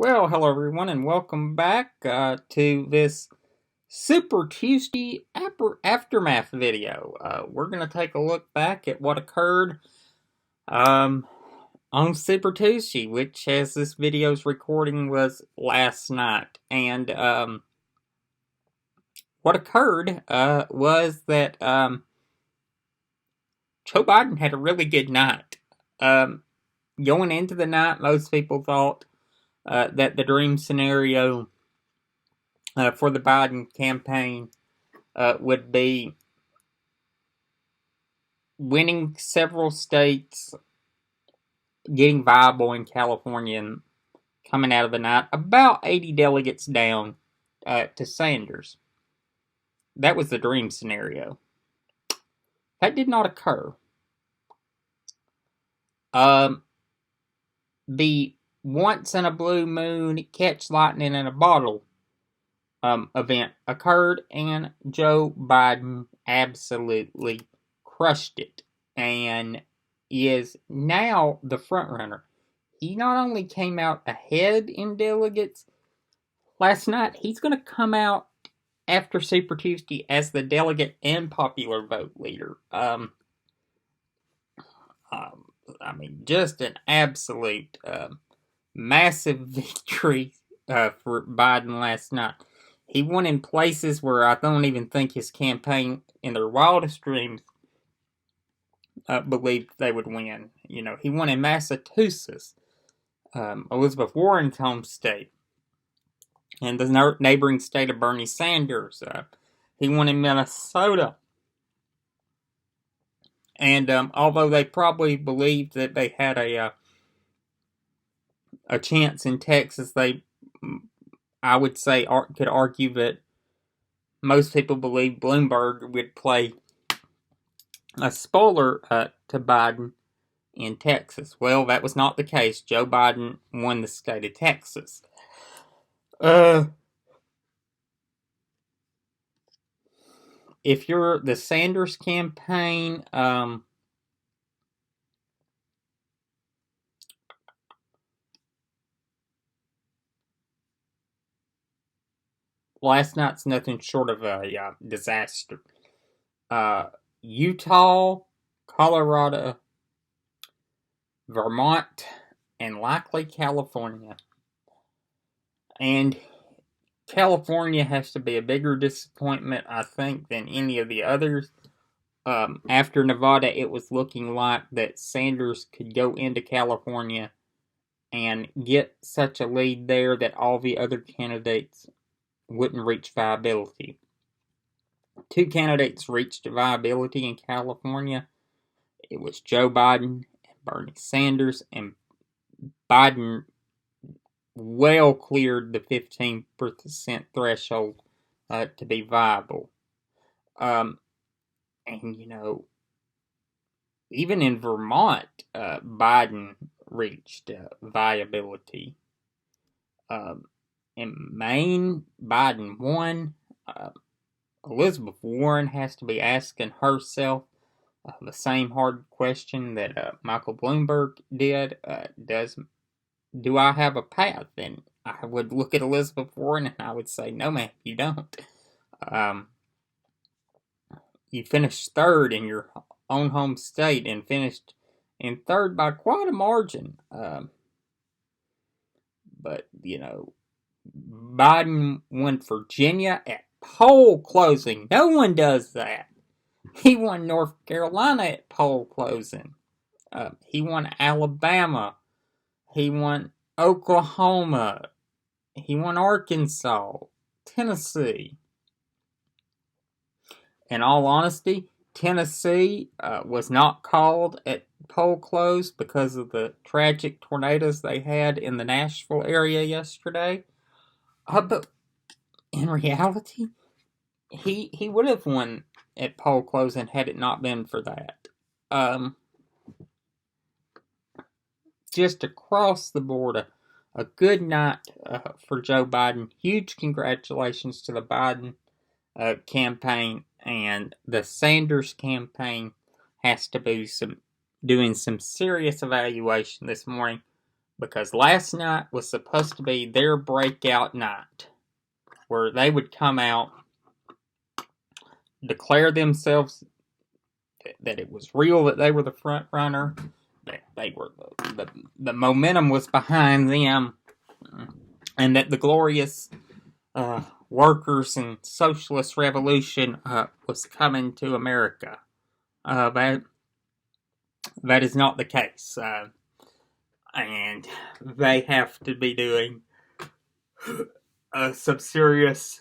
Well, hello everyone, and welcome back to this Super Tuesday aftermath video. We're going to take a look back at what occurred um, on Super Tuesday, which, as this video's recording, was last night. And what occurred was that Joe Biden had a really good night. Going into the night, most people thought that the dream scenario for the Biden campaign would be winning several states, getting viable in California, and coming out of the night about 80 delegates down to Sanders. That was the dream scenario. That did not occur. The once in a blue moon catch lightning in a bottle event occurred, and Joe Biden absolutely crushed it and is now the front runner. He not only came out ahead in delegates last night, he's going to come out after Super Tuesday as the delegate and popular vote leader. Just an absolute massive victory for Biden last night. He won in places where I don't even think his campaign, in their wildest dreams, believed they would win. You know, he won in Massachusetts, Elizabeth Warren's home state, and the neighboring state of Bernie Sanders. He won in Minnesota. And although they probably believed that they had a chance in Texas, I would say, could argue that most people believe Bloomberg would play a spoiler to Biden in Texas. Well, that was not the case. Joe Biden won the state of Texas. If you're the Sanders campaign, last night's nothing short of a disaster. Utah, Colorado, Vermont, and likely California. And California has to be a bigger disappointment, I think, than any of the others. After Nevada, it was looking like that Sanders could go into California and get such a lead there that all the other candidates wouldn't reach viability. Two candidates reached viability in California. It was Joe Biden and Bernie Sanders, and Biden well cleared the 15% threshold to be viable. And, you know, even in Vermont, Biden reached viability. In Maine, Biden won. Elizabeth Warren has to be asking herself the same hard question that Michael Bloomberg did. Do I have a path? And I would look at Elizabeth Warren and I would say, no, ma'am, you don't. You finished third in your own home state and finished in third by quite a margin. But, you know, Biden won Virginia at poll closing. No one does that. He won North Carolina at poll closing. He won Alabama. He won Oklahoma. He won Arkansas, Tennessee. In all honesty, Tennessee was not called at poll close because of the tragic tornadoes they had in the Nashville area yesterday. But in reality, he would have won at poll closing had it not been for that. Just across the board, a good night for Joe Biden. Huge congratulations to the Biden campaign, and the Sanders campaign has to be doing some serious evaluation this morning because last night was supposed to be their breakout night, where they would come out, declare themselves that it was real, that they were the front runner, that they were the momentum was behind them, and that the glorious workers and socialist revolution was coming to America. But that is not the case, and they have to be doing some serious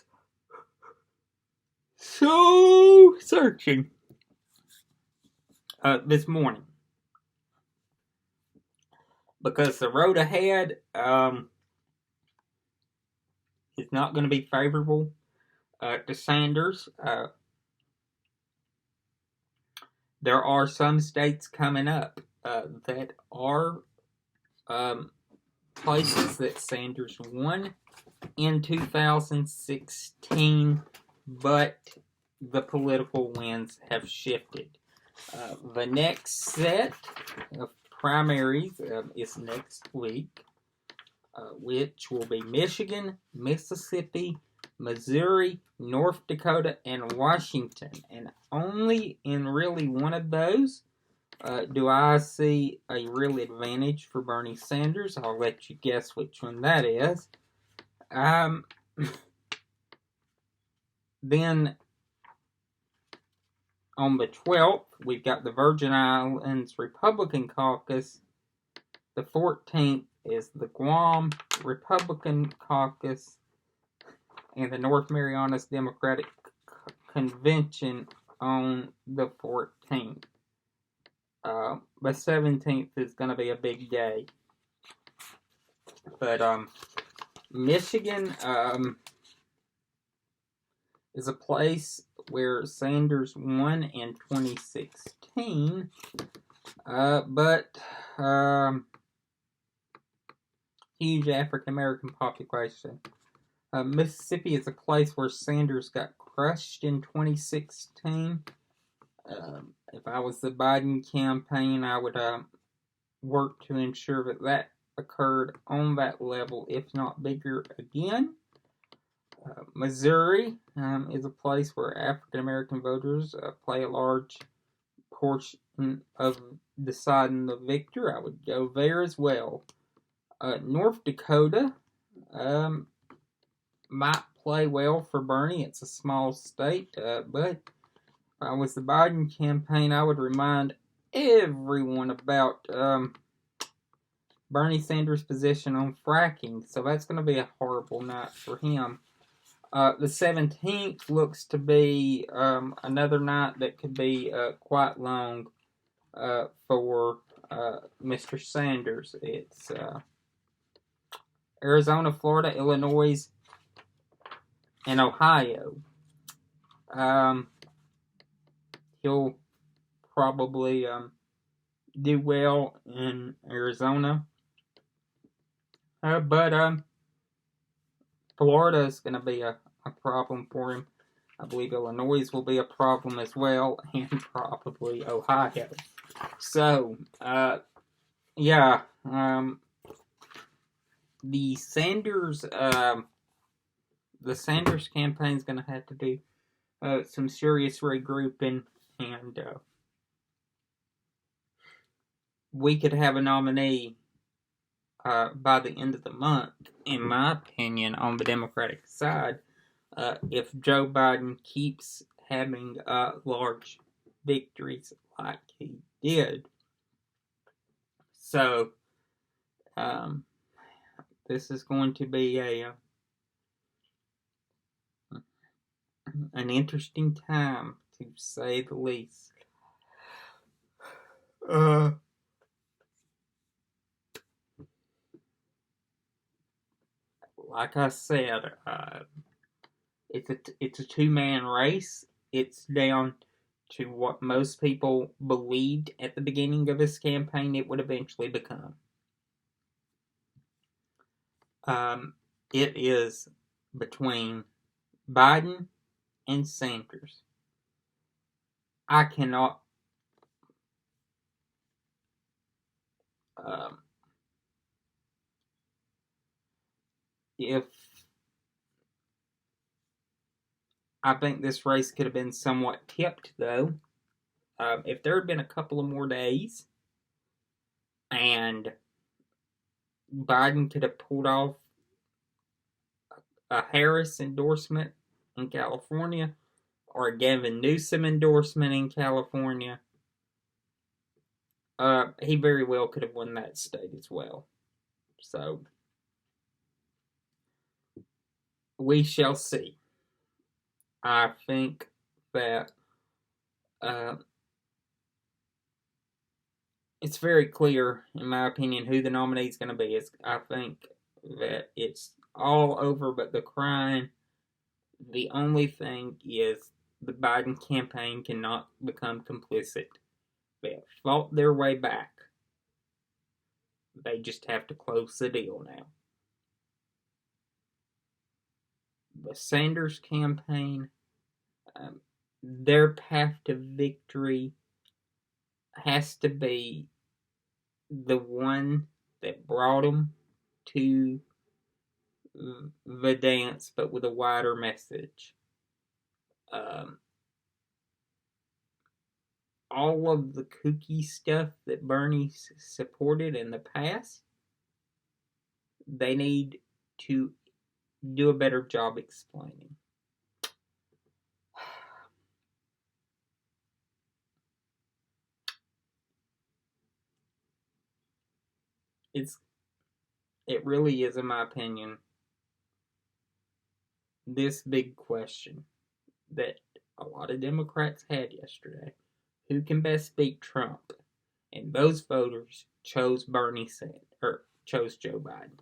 soul searching this morning, because the road ahead is not going to be favorable to Sanders. There are some states coming up that are places that Sanders won in 2016, but the political winds have shifted. The next set of primaries is next week, which will be Michigan, Mississippi, Missouri, North Dakota, and Washington. And only in really one of those do I see a real advantage for Bernie Sanders. I'll let you guess which one that is. Then on the 12th, we've got the Virgin Islands Republican Caucus. The 14th is the Guam Republican Caucus, and the North Marianas Democratic Convention on the 14th. The 17th is going to be a big day. But Michigan is a place where Sanders won in 2016, but huge African American population. Mississippi is a place where Sanders got crushed in 2016. If I was the Biden campaign, I would work to ensure that that occurred on that level, if not bigger again. Missouri is a place where African American voters play a large portion of deciding the victor. I would go there as well. North Dakota might play well for Bernie. It's a small state, but if I was the Biden campaign, I would remind everyone about Bernie Sanders' position on fracking. So that's going to be a horrible night for him. The 17th looks to be another night that could be quite long for Mr. Sanders. It's Arizona, Florida, Illinois, and Ohio. He'll probably do well in Arizona. But Florida is going to be a problem for him. I believe Illinois will be a problem as well, and probably Ohio. So, yeah, the Sanders campaign is going to have to do some serious regrouping, and we could have a nominee by the end of the month, in my opinion, on the Democratic side, if Joe Biden keeps having large victories like he did. So, this is going to be an interesting time, to say the least. Like I said, it's a two-man race. It's down to what most people believed at the beginning of this campaign it would eventually become. It is between Biden and Sanders. I cannot if I think this race could have been somewhat tipped, though. If there had been a couple of more days and Biden could have pulled off a Harris endorsement in California or a Gavin Newsom endorsement in California, he very well could have won that state as well. So, we shall see. I think that it's very clear, in my opinion, who the nominee is going to be. I think that it's all over but the crime. The only thing is the Biden campaign cannot become complicit. They have fought their way back. They just have to close the deal now. The Sanders campaign, their path to victory has to be the one that brought them to the dance, but with a wider message. All of the kooky stuff that Bernie supported in the past, they need to do a better job explaining. It really is, in my opinion, this big question that a lot of Democrats had yesterday. Who can best beat Trump? And those voters chose chose Joe Biden.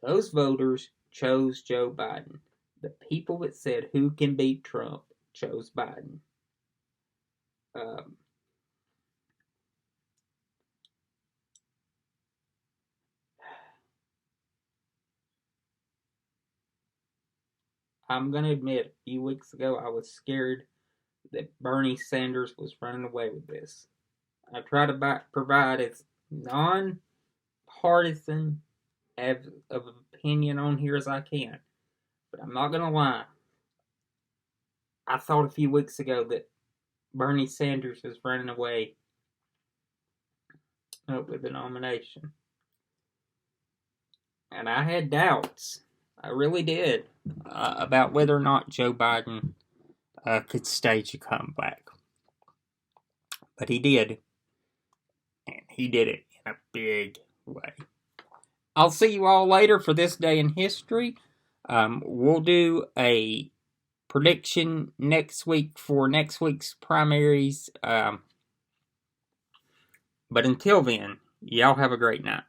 Those voters chose Joe Biden. The people that said who can beat Trump chose Biden. I'm going to admit, a few weeks ago, I was scared that Bernie Sanders was running away with this. I try to provide as non-partisan of opinion on here as I can. But I'm not going to lie. I thought a few weeks ago that Bernie Sanders was running away with the nomination. And I had doubts. I really did. About whether or not Joe Biden could stage a comeback. But he did. And he did it in a big way. I'll see you all later for this day in history. We'll do a prediction next week for next week's primaries. But until then, y'all have a great night.